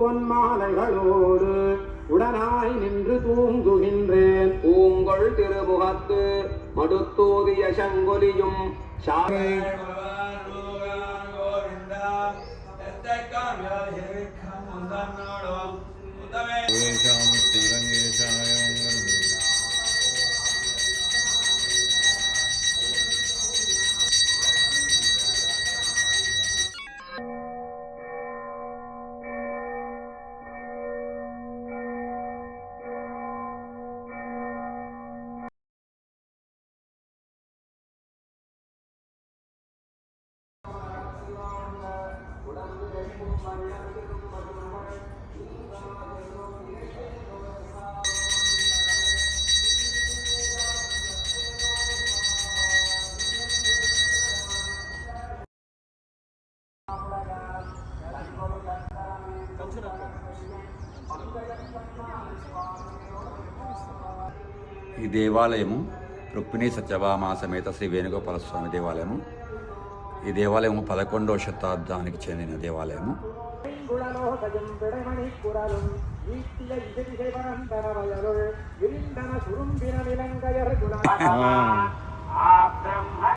பொன்மாலைகளோடு உடனாய் நின்று தூங்குகின்றேன். பூங்கொள் திருமுகத்து மடுத்தூதிய சங்கொலியும் ఈ దేవాలయము రుక్మిణీ సత్యభామ సమేత శ్రీ వేణుగోపాల స్వామి దేవాలయము. ఈ దేవాలయము 11వ శతాబ్దానికి చెందిన దేవాలయము.